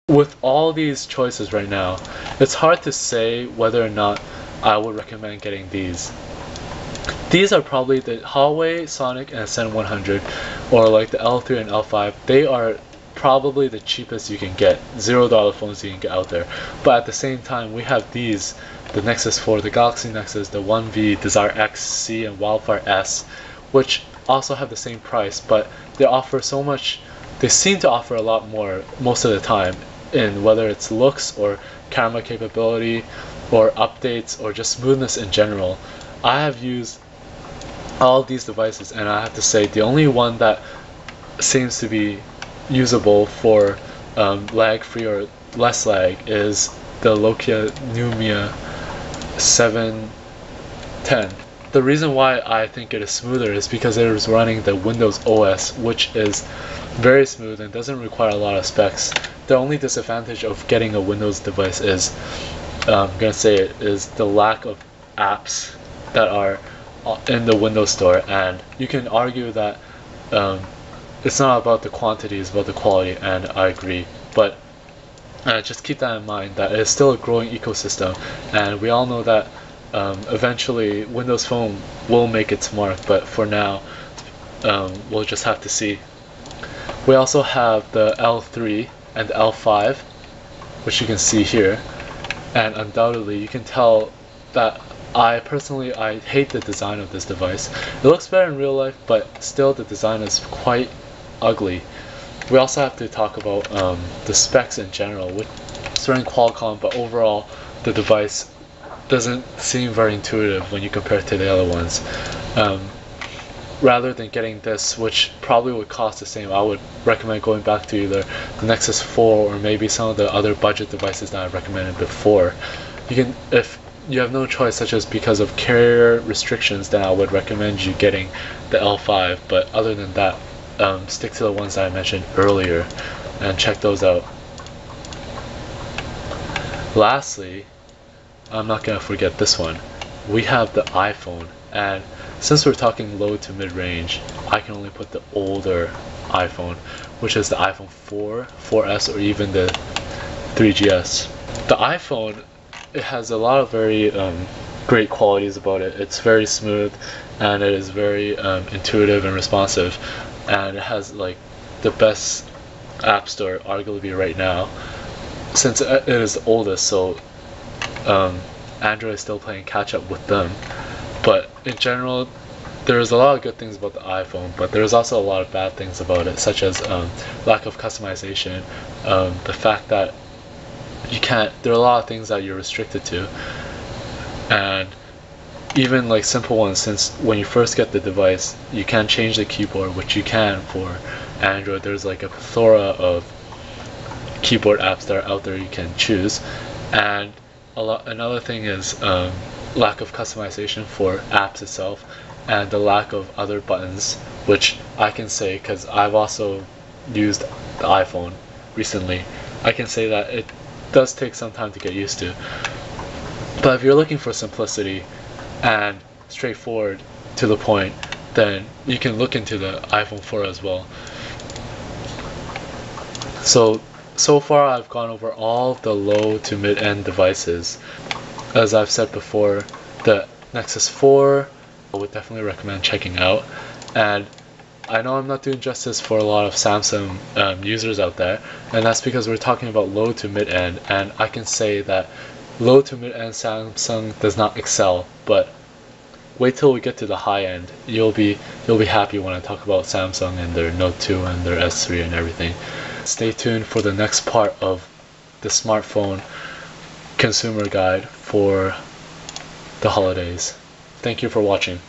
With all these choices right now, it's hard to say whether or not I would recommend getting these. These are probably the Huawei Sonic and Ascend 100, or like the L3 and L5. They are probably the cheapest you can get, $0 phones you can get out there. But at the same time, we have these, the Nexus 4, the Galaxy Nexus, the 1V, Desire XC, and Wildfire S, which also have the same price, but they offer so much. They seem to offer a lot more most of the time, in whether it's looks or camera capability or updates or just smoothness in general. I have used all of these devices, and I have to say the only one that seems to be usable for lag-free or less lag is the Nokia Lumia 710. The reason why I think it is smoother is because it is running the Windows OS, which is very smooth and doesn't require a lot of specs. The only disadvantage of getting a Windows device is, I'm gonna say it, is the lack of apps that are in the Windows Store, and you can argue that it's not about the quantity, it's about the quality, and I agree. But just keep that in mind, that it's still a growing ecosystem, and we all know that eventually Windows Phone will make its mark, but for now we'll just have to see. We also have the L3 and the L5, which you can see here, and undoubtedly you can tell that I hate the design of this device. It looks better in real life, but still the design is quite ugly. We also have to talk about the specs in general, which is running Qualcomm, but overall the device doesn't seem very intuitive when you compare it to the other ones. Rather than getting this, which probably would cost the same, I would recommend going back to either the Nexus 4 or maybe some of the other budget devices that I recommended before. You can, if you have no choice, such as because of carrier restrictions, then I would recommend you getting the L5. But other than that, stick to the ones that I mentioned earlier and check those out. Lastly, I'm not gonna forget this one. We have the iPhone, and since we're talking low to mid-range, I can only put the older iPhone, which is the iPhone 4, 4S, or even the 3GS. The iPhone, it has a lot of very great qualities about it. It's very smooth, and it is very intuitive and responsive, and it has like the best app store arguably right now, since it is the oldest, so Android is still playing catch up with them. But in general, there's a lot of good things about the iPhone, but there's also a lot of bad things about it, such as lack of customization, the fact that there are a lot of things that you're restricted to, and even like simple ones, since when you first get the device, you can't change the keyboard, which you can for Android. There's like a plethora of keyboard apps that are out there you can choose, and another thing is lack of customization for apps itself, and the lack of other buttons, which I can say because I've also used the iPhone recently. I can say that it does take some time to get used to. But if you're looking for simplicity and straightforward to the point, then you can look into the iPhone 4 as well. So far I've gone over all the low to mid-end devices. As I've said before, the Nexus 4 I would definitely recommend checking out, and I know I'm not doing justice for a lot of Samsung users out there, and that's because we're talking about low to mid-end, and I can say that low to mid-end Samsung does not excel, but wait till we get to the high end. You'll be happy when I talk about Samsung and their Note 2 and their S3 and everything. Stay tuned for the next part of the smartphone consumer guide for the holidays. Thank you for watching.